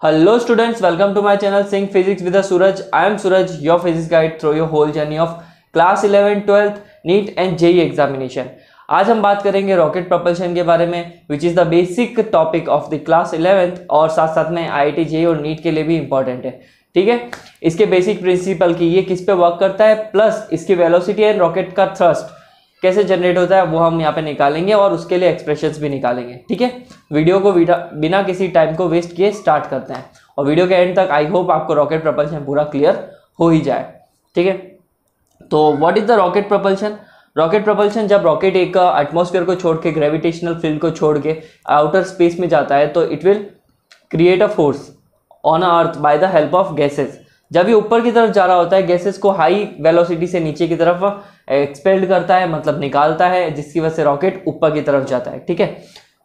Hello students, welcome to my channel Sync Physics with Suraj. I am Suraj, your physics guide through your whole journey of class 11, 12, NEET and JEE examination. आज हम बात करेंगे rocket propulsion के बारे में, which is the basic topic of the class 11th और साथ साथ में IIT JEE और NEET के लिए भी इंपॉर्टेंट है. ठीक है, इसके बेसिक प्रिंसिपल की ये किस पे वर्क करता है, प्लस इसकी वेलोसिटी एंड रॉकेट का थ्रस्ट कैसे जनरेट होता है वो हम यहाँ पे निकालेंगे और उसके लिए एक्सप्रेशंस भी निकालेंगे. ठीक है, वीडियो को बिना किसी टाइम को वेस्ट किए स्टार्ट करते हैं और वीडियो के एंड तक आई होप आपको रॉकेट प्रोपल्शन पूरा क्लियर हो ही जाए. ठीक है, तो what is the rocket propulsion? Rocket propulsion जब रॉकेट एक एटमॉस्फेयर को छोड़ के, ग्रेविटेशनल फील्ड को छोड़ के आउटर स्पेस में जाता है तो it will create a force on earth by the help of gases. जब ये ऊपर की तरफ जा रहा होता है, गैसेस को हाई वेलोसिटी से नीचे की तरफ एक्सपेल्ड करता है, मतलब निकालता है, जिसकी वजह से रॉकेट ऊपर की तरफ जाता है. ठीक है,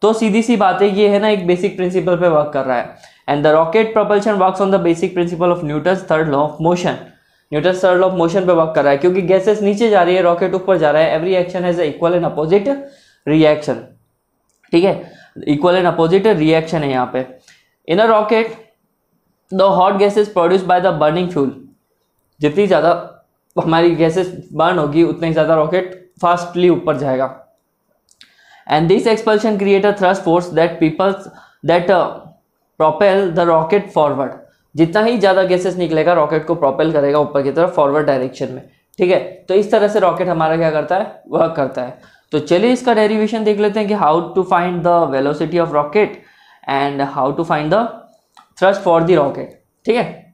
तो सीधी सी बात है, ये है ना एक बेसिक प्रिंसिपल पे वर्क कर रहा है. And the rocket propulsion works on the basic principle of Newton's third law of motion. Newton's third law of motion पे वर्क कर रहा है क्योंकि गैसेस नीचे जा रही है, रॉकेट ऊपर जा रहा है. Every action has equal and opposite reaction. ठीक है, इक्वल एंड अपोजिट रिएक्शन है यहाँ पे. In a rocket the hot gases produced by the burning fuel. जितनी ज़्यादा हमारी गैसेस बर्न होगी उतनी ज़्यादा रॉकेट फास्टली ऊपर जाएगा. And this expulsion create a thrust force that propel the rocket forward. जितना ही ज़्यादा गैसेस निकलेगा रॉकेट को प्रोपेल करेगा ऊपर की तरफ फॉरवर्ड डायरेक्शन में. ठीक है, तो इस तरह से रॉकेट हमारा क्या करता है, वर्क करता है. तो चलिए इसका डेरिवेशन देख लेते हैं कि how to find the velocity of rocket and how to find the thrust for the rocket. ठीक है,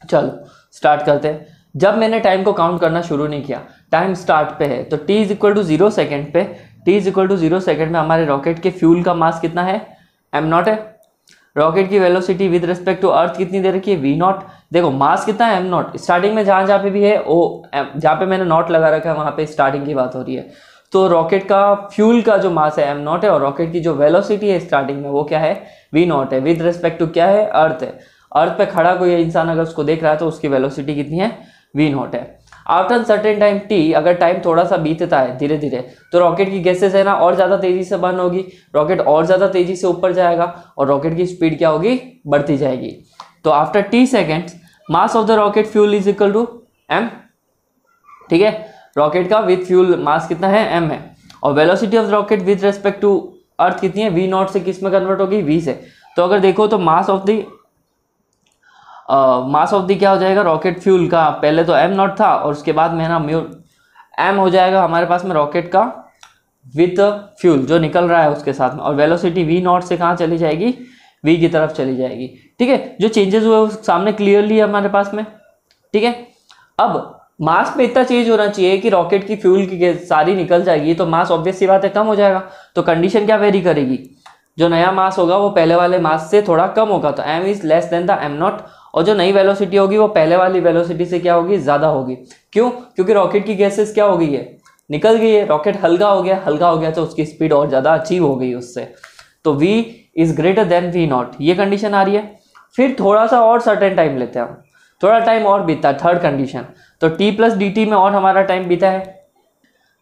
चलो स्टार्ट करते हैं. जब मैंने टाइम को काउंट करना शुरू नहीं किया, टाइम स्टार्ट पे है, तो t is equal to 0 second पे, t is equal to 0 second में हमारे रॉकेट के फ्यूल का मास कितना है, m0 है. रॉकेट की velocity with respect to earth कितनी दे रखी है, v0. देखो मास कितना है, m0. स्टार्टिंग में जहाँ जहाँ पे भी है जहाँ पे मैंने नॉट लगा रखा है वहाँ पे स्टार्टिंग की बात हो रही है. तो रॉकेट का फ्यूल का जो मास है m0 है और रॉकेट की जो वेलोसिटी है स्टार्टिंग में वो क्या है, v0 है. विद रिस्पेक्ट टू क्या है, अर्थ है. अर्थ पे खड़ा कोई इंसान अगर उसको देख रहा है तो उसकी वेलोसिटी कितनी है, v0 है. आफ्टर सर्टेन टाइम t, अगर टाइम थोड़ा सा बीतता है धीरे धीरे, तो रॉकेट की गैसेस है ना और ज़्यादा तेज़ी से बर्न होगी, रॉकेट और ज़्यादा तेज़ी से ऊपर जाएगा और रॉकेट की स्पीड क्या होगी, बढ़ती जाएगी. तो after t seconds mass of the rocket fuel is equal to m. ठीक है, रॉकेट का विद फ्यूल मास कितना है, m है. और velocity of the rocket with respect to earth कितनी है, v0 से किस में कन्वर्ट होगी, v से. तो अगर देखो तो मास ऑफ द क्या हो जाएगा, रॉकेट फ्यूल का पहले तो m0 था और उसके बाद में ना m हो जाएगा हमारे पास में रॉकेट का विद फ्यूल जो निकल रहा है उसके साथ में. और वेलोसिटी v0 से कहाँ चली जाएगी, v की तरफ चली जाएगी. ठीक है, जो चेंजेस हुए वो सामने क्लियरली है हमारे पास में. ठीक है, अब मास में इतना चेंज होना चाहिए कि रॉकेट की फ्यूल की सारी निकल जाएगी, तो मास ऑब्वियस सी बात है कम हो जाएगा. तो कंडीशन क्या वेरी करेगी, जो नया मास होगा वो पहले वाले मास से थोड़ा कम होगा, तो m is less than the m0. और जो नई वेलोसिटी होगी वो पहले वाली वेलोसिटी से क्या होगी, ज़्यादा होगी. क्यों, क्योंकि रॉकेट की गैसेस क्या हो गई है, निकल गई है. रॉकेट हल्का हो गया तो उसकी स्पीड और ज़्यादा अचीव हो गई उससे. तो v is greater than v0, ये कंडीशन आ रही है. फिर थोड़ा सा और सर्टेन टाइम लेते हैं हम, थोड़ा टाइम और बीता है, थर्ड कंडीशन. तो t प्लस dt में और हमारा टाइम बीता है.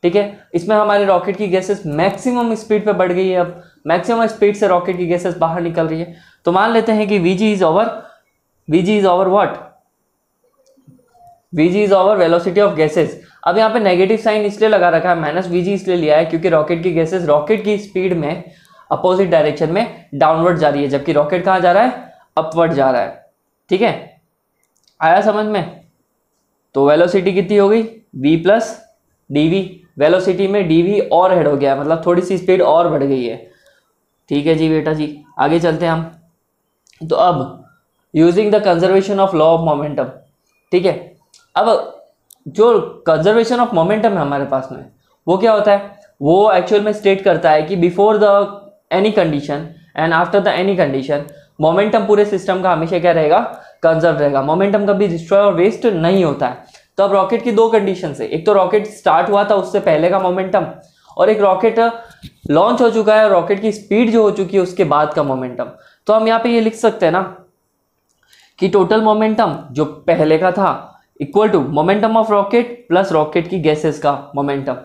ठीक है, इसमें हमारे रॉकेट की गैसेस मैक्सिमम स्पीड पे बढ़ गई है. अब मैक्सिमम स्पीड से रॉकेट की गैसेस बाहर निकल रही है. तो मान लेते हैं कि vg is over what, vg is over velocity of gases. अब यहाँ पे नेगेटिव साइन इसलिए लगा रखा है, माइनस vg इसलिए लिया है क्योंकि रॉकेट की गैसेस रॉकेट की स्पीड में अपोजिट डायरेक्शन में डाउनवर्ड जा रही है, जबकि रॉकेट कहाँ जा रहा है, अपवर्ड जा रहा है. ठीक है, आया समझ में. तो वेलोसिटी कितनी हो गई, v प्लस dv. वेलोसिटी में dv और हेड हो गया, मतलब थोड़ी सी स्पीड और बढ़ गई है. ठीक है जी बेटा जी, आगे चलते हैं हम. तो अब using the conservation of law of momentum. ठीक है, अब जो कंजर्वेशन ऑफ मोमेंटम है हमारे पास में वो क्या होता है, वो एक्चुअल में स्टेट करता है कि before the any condition and after the any condition momentum पूरे सिस्टम का हमेशा क्या रहेगा, कंजर्व रहेगा. मोमेंटम कभी डिस्ट्रॉय और वेस्ट नहीं होता है. तो अब रॉकेट की दो कंडीशन है, एक तो रॉकेट स्टार्ट हुआ था उससे पहले का मोमेंटम, और एक रॉकेट लॉन्च हो चुका है, रॉकेट की स्पीड जो हो चुकी है उसके बाद का मोमेंटम. तो हम यहाँ पे ये लिख सकते हैं ना कि टोटल मोमेंटम जो पहले का था equal to momentum of rocket plus rocket की गैसेस का मोमेंटम.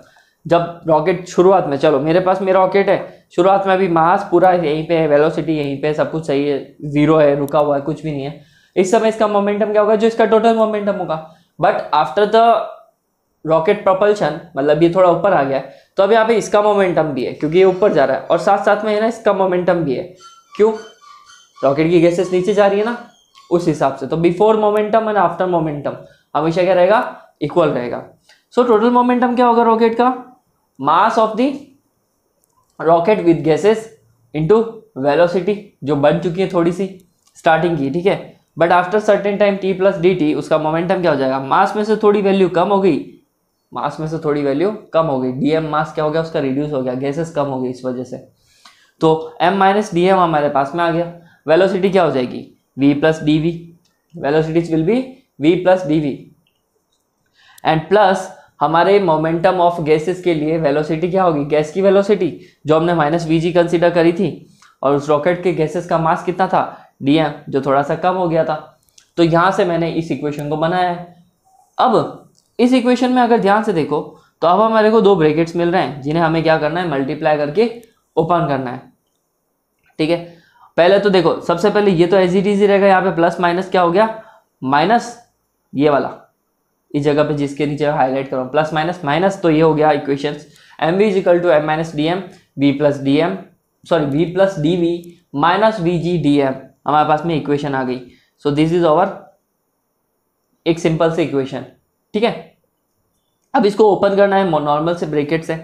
जब रॉकेट शुरुआत में, चलो मेरे पास मेरा रॉकेट है, शुरुआत में अभी मास पूरा यहीं पे है, वेलोसिटी यहीं पे, सब कुछ सही है, जीरो है, रुका हुआ है, कुछ भी नहीं है। इस समय इसका मोमेंटम क्या होगा, जो इसका टोटल मोमेंटम होगा। But after the rocket propulsion, मतलब ये थोड़ा ऊपर आ गया है, तो अब यहाँ पे इसका मोमेंटम भी है क्योंकि ये ऊपर जा रहा है, और साथ साथ में है ना इसका मोमेंटम भी है। क्यों? रॉकेट की गैसेस नीचे जा रही है ना, उस हिसाब से। तो before momentum and after momentum हमेशा क्या रहेगा, इक्वल रहेगा। सो टोटल मोमेंटम क्या होगा रॉकेट का, मास of the rocket with gases into velocity, जो बन चुकी है थोड़ी सी स्टार्टिंग की, ठीक है। But after certain time t plus D T, उसका मोमेंटम क्या हो जाएगा, मास में से थोड़ी वैल्यू कम हो गई, मास में से थोड़ी वैल्यू कम हो गई, dm मास क्या हो गया उसका, रिड्यूस हो गया, गैसेस कम हो गई इस वजह से। तो m माइनस डी हमारे पास में आ गया। वेलोसिटी क्या हो जाएगी, v plus D V, velocities will be v plus D V. And plus हमारे मोमेंटम ऑफ गैसेस के लिए वेलोसिटी क्या होगी, गैस की वेलोसिटी जो हमने माइनस वी जी कंसिडर करी थी, और उस रॉकेट के गैसेस का मास कितना था, dm, जो थोड़ा सा कम हो गया था। तो यहाँ से मैंने इस इक्वेशन को बनाया है। अब इस इक्वेशन में अगर ध्यान से देखो तो अब हमारे को दो ब्रैकेट्स मिल रहे हैं जिन्हें हमें क्या करना है, मल्टीप्लाई करके ओपन करना है, ठीक है। पहले तो देखो, सबसे पहले ये तो एज इट इज रहेगा, यहाँ पे प्लस माइनस क्या हो गया, माइनस ये वाला, इस जगह पे जिसके नीचे हाईलाइट करो प्लस माइनस माइनस, तो ये हो गया equation M V is equal to M minus D M V plus D M, sorry V plus D V minus we G D M, हमारे पास में इक्वेशन आ गई। सो दिस इज आवर एक सिंपल से इक्वेशन, ठीक है। अब इसको ओपन करना है नॉर्मल से ब्रैकेट से,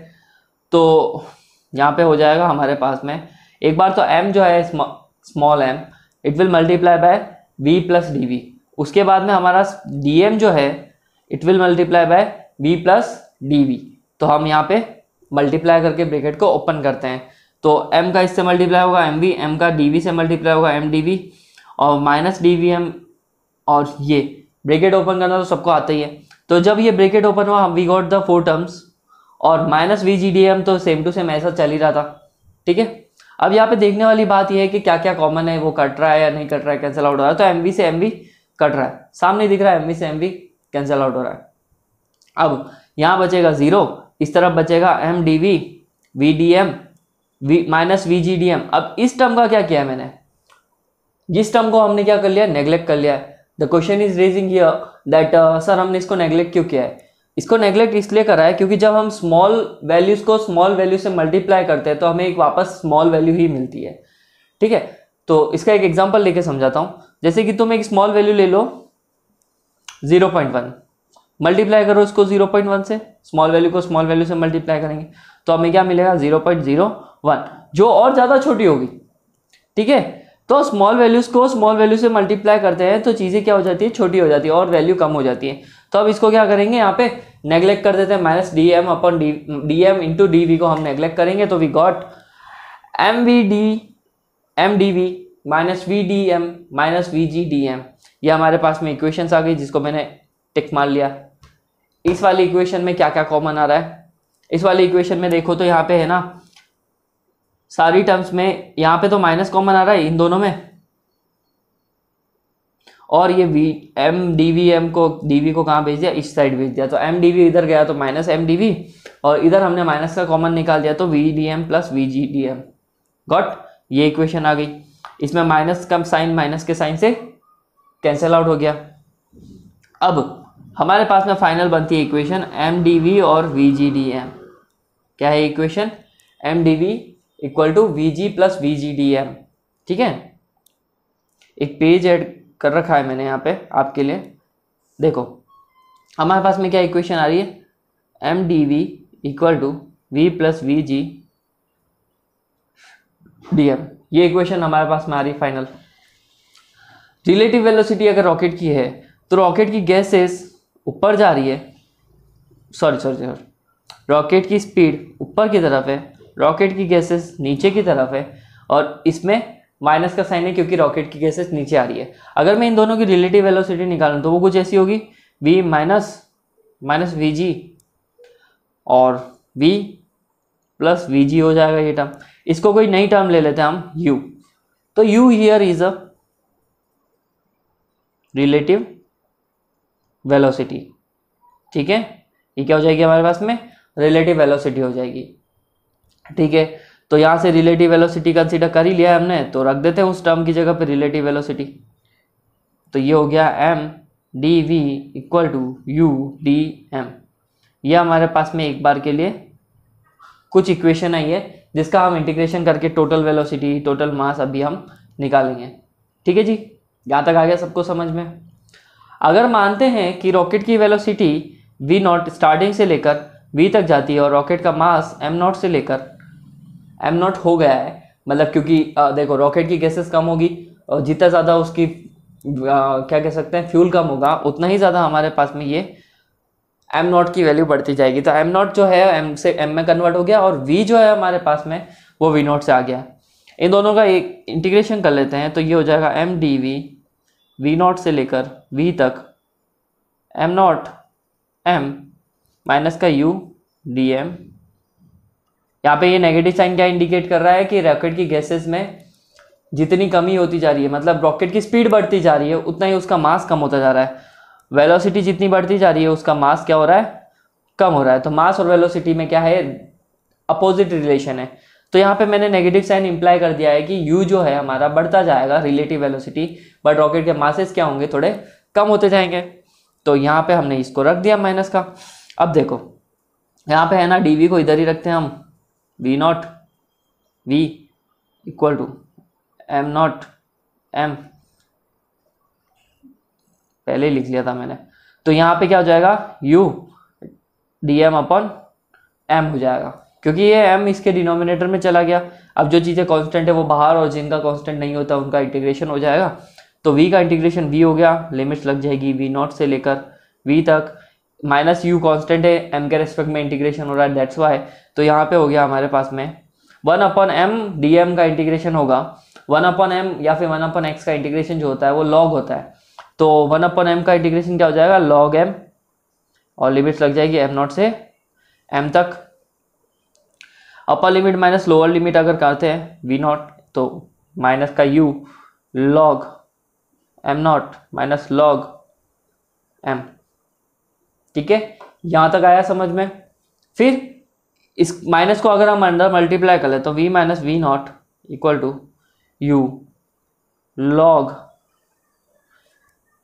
तो यहाँ पे हो जाएगा हमारे पास में, एक बार तो m जो है small m, it will multiply by v plus D V, उसके बाद में हमारा dm जो है it will multiply by v plus D V. तो हम यहाँ पे मल्टीप्लाई करके ब्रैकेट को ओपन करते हैं, तो m का इससे मल्टीप्लाई होगा mv, m का dv से मल्टीप्लाई होगा mdv, और माइनस dvm, और ये ब्रैकेट ओपन करना तो सबको आता ही है। तो जब ये ब्रैकेट ओपन हुआ, we got the four terms, और minus we G D m तो सेम टू सेम ऐसा चल ही रहा था, ठीक है। अब यहाँ पे देखने वाली बात यह है कि क्या क्या कॉमन है, वो कट रहा है या नहीं कट रहा है, कैंसिल आउट हो रहा है। तो एम वी से एम वी कट रहा है, सामने दिख रहा है, एम वी से एम वी कैंसिल आउट हो रहा है। अब यहाँ बचेगा जीरो, इस तरफ बचेगा M D V V D M V minus we G D M. अब इस टर्म का क्या किया है मैंने, जिस टर्म को हमने क्या कर लिया, नेग्लेक्ट कर लिया है। The question is raising here that sir हमने इसको नेग्लेक्ट क्यों किया है। इसको नेग्लेक्ट इसलिए करा है क्योंकि जब हम स्मॉल वैल्यूज को स्मॉल वैल्यू से मल्टीप्लाई करते हैं तो हमें एक वापस स्मॉल वैल्यू ही मिलती है, ठीक है। तो इसका एक एग्जांपल लेके समझाता हूँ। जैसे कि तुम एक स्मॉल वैल्यू ले लो 0.1, मल्टीप्लाई करो इसको 0.1 से, स्मॉल वैल्यू को स्मॉल वैल्यू से मल्टीप्लाई करेंगे तो हमें क्या मिलेगा, 0.01, जो और ज़्यादा छोटी होगी, ठीक है। तो स्मॉल वैल्यूज को स्मॉल वैल्यू से मल्टीप्लाई करते हैं तो चीज़ें क्या हो जाती है, छोटी हो जाती है और वैल्यू कम हो जाती है। तो अब इसको क्या करेंगे, यहाँ पे नेग्लेक्ट कर देते हैं, minus D M upon D M into D V को हम नेग्लेक्ट करेंगे, तो we got M V D M D V minus V D M minus we G D M. ये हमारे पास में इक्वेशंस आ गई जिसको मैंने टिक मार लिया। इस वाली इक्वेशन में क्या क्या कॉमन आ रहा है, इस वाली इक्वेशन में देखो तो यहाँ पे है ना सारी टर्म्स में, यहाँ पे तो माइनस कॉमन आ रहा है इन दोनों में, और ये V M D V M को डी वी को कहाँ भेज दिया, इस साइड भेज दिया। तो एम डी वी इधर गया तो माइनस एम डी वी, और इधर हमने माइनस का कॉमन निकाल दिया तो V D M plus V G D M. Got, ये इक्वेशन आ गई। इसमें माइनस का साइन माइनस के साइन से कैंसिल आउट हो गया। अब हमारे पास में फाइनल बनती है इक्वेशन एम डी वी और वी जी डी एम। क्या है equation, M D V equal to V G plus V G D M, ठीक है। एक पेज ऐड कर रखा है मैंने यहाँ पे आपके लिए, देखो हमारे पास में क्या इक्वेशन आ रही है, M D V equal to V plus V G D M. ये इक्वेशन हमारे पास में आ रही है फाइनल। रिलेटिव वेलोसिटी अगर रॉकेट की है तो रॉकेट की गैसेस ऊपर जा रही है, सॉरी रॉकेट की स्पीड ऊपर की तरफ है, रॉकेट की गैसेस नीचे की तरफ है, और इसमें माइनस का साइन है क्योंकि रॉकेट की गैसेस नीचे आ रही है। अगर मैं इन दोनों की रिलेटिव वेलोसिटी निकालूं तो वो कुछ ऐसी होगी, v माइनस माइनस वी जी और v प्लस वी जी हो जाएगा ये टर्म। इसको कोई नई टर्म ले लेते हैं हम u, तो u here is a relative velocity, ठीक है। ये क्या हो जाएगी हमारे पास में, रिलेटिव वेलोसिटी हो जाएगी, ठीक है। तो यहाँ से रिलेटिव वेलोसिटी कंसीडर कर ही लिया है हमने, तो रख देते हैं उस टर्म की जगह पे रिलेटिव वेलोसिटी। तो ये हो गया M D V equal to U D M. ये हमारे पास में एक बार के लिए कुछ इक्वेशन आई है जिसका हम इंटीग्रेशन करके टोटल वेलोसिटी, टोटल मास अभी हम निकालेंगे। ठीक है जी, यहाँ तक आ गया सबको समझ में। अगर मानते हैं कि रॉकेट की वेलोसिटी वी नॉट स्टार्टिंग से लेकर वी तक जाती है और रॉकेट का मास एम नॉट से लेकर एम नॉट हो गया है, मतलब क्योंकि देखो रॉकेट की गैसेस कम होगी और जितना ज़्यादा उसकी क्या कह सकते हैं फ्यूल कम होगा उतना ही ज़्यादा हमारे पास में ये एम नॉट की वैल्यू बढ़ती जाएगी। तो एम नॉट जो है एम से एम में कन्वर्ट हो गया और वी जो है हमारे पास में वो वी नॉट से आ गया। इन दोनों का एक इंटीग्रेशन कर लेते हैं, तो ये हो जाएगा M D V V not से लेकर वी तक एम नॉट एम माइनस का यू डी एम। यहाँ पे ये नेगेटिव साइन क्या इंडिकेट कर रहा है कि रॉकेट की गैसेस में जितनी कमी होती जा रही है, मतलब रॉकेट की स्पीड बढ़ती जा रही है उतना ही उसका मास कम होता जा रहा है। वेलोसिटी जितनी बढ़ती जा रही है उसका मास क्या हो रहा है, कम हो रहा है। तो मास और वेलोसिटी में क्या है, अपोजिट रिलेशन है। तो यहाँ पे मैंने नेगेटिव साइन इंप्लाई कर दिया है कि u जो है हमारा बढ़ता जाएगा रिलेटिव वेलोसिटी, बट रॉकेट के मासेस क्या होंगे, थोड़े कम होते जाएंगे। तो यहाँ पे हमने इसको रख दिया माइनस का। अब देखो यहाँ पे है ना dv को इधर ही रखते हैं हम, v not v equal to M not M, पहले ही लिख लिया था मैंने। तो यहाँ पे क्या हो जाएगा, u dm अपॉन m हो जाएगा, क्योंकि ये m इसके डिनोमिनेटर में चला गया। अब जो चीज़ें कांस्टेंट है वो बाहर और जिनका कांस्टेंट नहीं होता उनका इंटीग्रेशन हो जाएगा। तो v का इंटीग्रेशन v हो गया, लिमिट्स लग जाएगी v नॉट से लेकर v तक, माइनस u कांस्टेंट है, m के रेस्पेक्ट में इंटीग्रेशन हो रहा है, दैट्स वाई। तो यहाँ पे हो गया हमारे पास में 1/m dm का इंटीग्रेशन होगा। 1/m या फिर 1/x का इंटीग्रेशन जो होता है वो log होता है। तो 1/m का इंटीग्रेशन क्या हो जाएगा, log m, और लिमिट्स लग जाएगी m नॉट से m तक। Upper limit minus lower limit अगर करते हैं v नॉट, तो माइनस का u log m not minus log m। ठीक है, यहाँ तक आया समझ में। फिर इस माइनस को अगर हम अंदर मल्टीप्लाई कर ले तो v minus V not equal to u log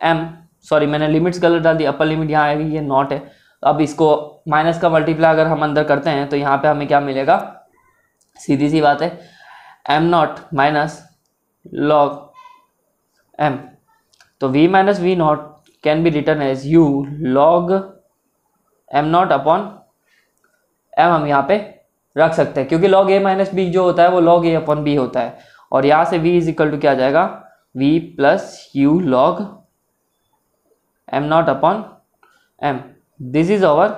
m, sorry मैंने लिमिट्स गलत डाल दी, अपर लिमिट यहाँ आएगी, ये नॉट है। अब इसको माइनस का मल्टीप्लाई अगर हम अंदर करते हैं तो यहाँ पे हमें क्या मिलेगा, सीधी सी बात है m not minus log m। तो v minus V not can be return as u log m not upon m, हम यहाँ पे रख सकते हैं क्योंकि log a माइनस b जो होता है वो log a अपॉन b होता है। और यहाँ से v इज इक्वल टू क्या आ जाएगा, v plus u log m not upon m। This is our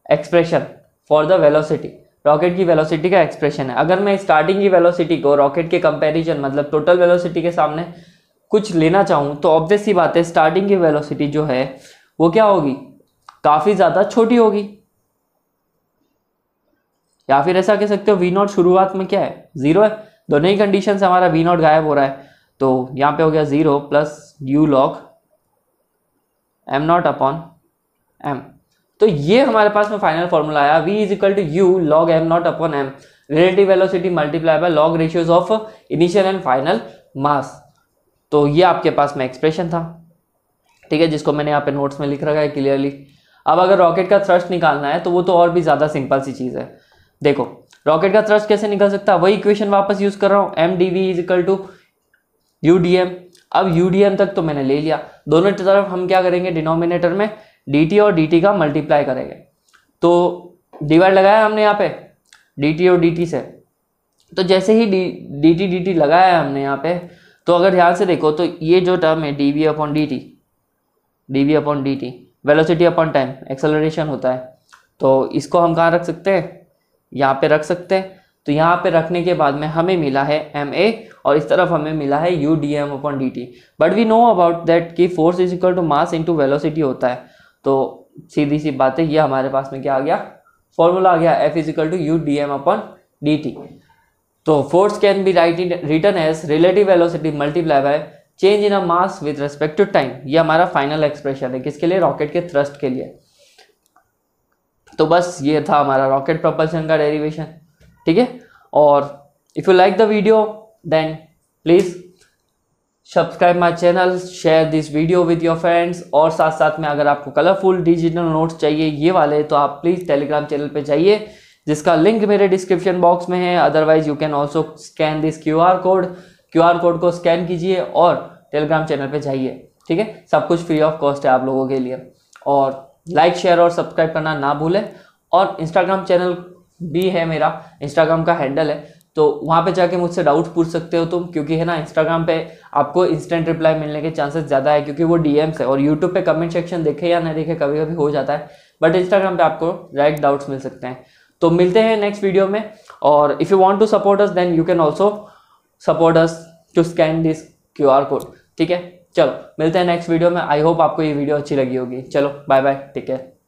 expression for the velocity, rocket की वेलोसिटी का एक्सप्रेशन है। अगर मैं स्टार्टिंग की वेलोसिटी को रॉकेट के कंपैरिजन मतलब टोटल वेलोसिटी के सामने कुछ लेना चाहूँ तो ऑब्वियस सी बात है स्टार्टिंग की वेलोसिटी जो है वो क्या होगी, काफ़ी ज़्यादा छोटी होगी। या फिर ऐसा कह सकते हो वी नॉट शुरुआत में क्या है, जीरो है। दोनों ही कंडीशन से हमारा वी नॉट गायब हो रहा है, तो यहाँ पे हो गया zero plus u log m naught upon m. तो ये हमारे पास में फाइनल फॉर्मूला आया, v is equal to u log m naught upon m, relative velocity multiply by log ratios of initial and final mass. तो ये आपके पास में एक्सप्रेशन था, ठीक है, जिसको मैंने यहाँ पे नोट्स में लिख रखा है क्लियरली। अब अगर रॉकेट का थ्रस्ट निकालना है तो वो तो और भी ज़्यादा सिंपल सी चीज़ है। देखो रॉकेट का थ्रस्ट कैसे निकल सकता है, वही इक्वेशन वापस यूज कर रहा हूँ, M D V is equal to U D M. अब यू डी एम तक तो मैंने ले लिया, दोनों तरफ हम क्या करेंगे, डिनोमिनेटर में डी टी और डी टी का मल्टीप्लाई करेंगे। तो डिवाइड लगाया हमने यहाँ पे डी टी और डी टी से, तो जैसे ही डी टी लगाया हमने यहाँ पे, तो अगर ध्यान से देखो तो ये जो टर्म है D V upon D T velocity upon time acceleration होता है, तो इसको हम कहाँ रख सकते हैं, यहाँ पे रख सकते हैं। तो यहाँ पे रखने के बाद में हमें मिला है एम ए और इस तरफ हमें मिला है u D M upon D t. But we know about that कि force is equal to mass into velocity होता है। तो सीधी सी बात है, ये हमारे पास में क्या आ गया, फॉर्मूला आ गया, f is equal to U D M upon D t. तो force can be written as relative velocity multiply by change in a mass with respect to time. ये हमारा फाइनल एक्सप्रेशन है, किसके लिए, रॉकेट के thrust के लिए। तो बस ये था हमारा रॉकेट प्रोपल्शन का डेरिवेशन, ठीक है। और if you like the video then please subscribe my channel, share this video with your friends. और साथ साथ में अगर आपको कलरफुल डिजिटल नोट्स चाहिए ये वाले, तो आप प्लीज़ टेलीग्राम चैनल पे जाइए, जिसका लिंक मेरे डिस्क्रिप्शन बॉक्स में है। Otherwise you can also scan this QR code को स्कैन कीजिए और टेलीग्राम चैनल पे जाइए, ठीक है। सब कुछ फ्री ऑफ कॉस्ट है आप लोगों के लिए। और लाइक, शेयर और सब्सक्राइब करना ना भूलें। और इंस्टाग्राम चैनल भी है मेरा, इंस्टाग्राम का हैंडल है, तो वहाँ पे जाके मुझसे डाउट पूछ सकते हो तुम, क्योंकि है ना इंस्टाग्राम पे आपको इंस्टेंट रिप्लाई मिलने के चांसेस ज़्यादा है, क्योंकि वो DMs है। और यूट्यूब पे कमेंट सेक्शन देखे या नहीं देखे कभी कभी हो जाता है, बट इंस्टाग्राम पे आपको डायरेक्ट डाउट्स मिल सकते हैं। तो मिलते हैं नेक्स्ट वीडियो में। और if you want to support us then you can also support us to scan this QR code, ठीक है। चलो मिलते हैं नेक्स्ट वीडियो में। आई होप आपको ये वीडियो अच्छी लगी होगी। चलो बाय बाय, टेक केयर।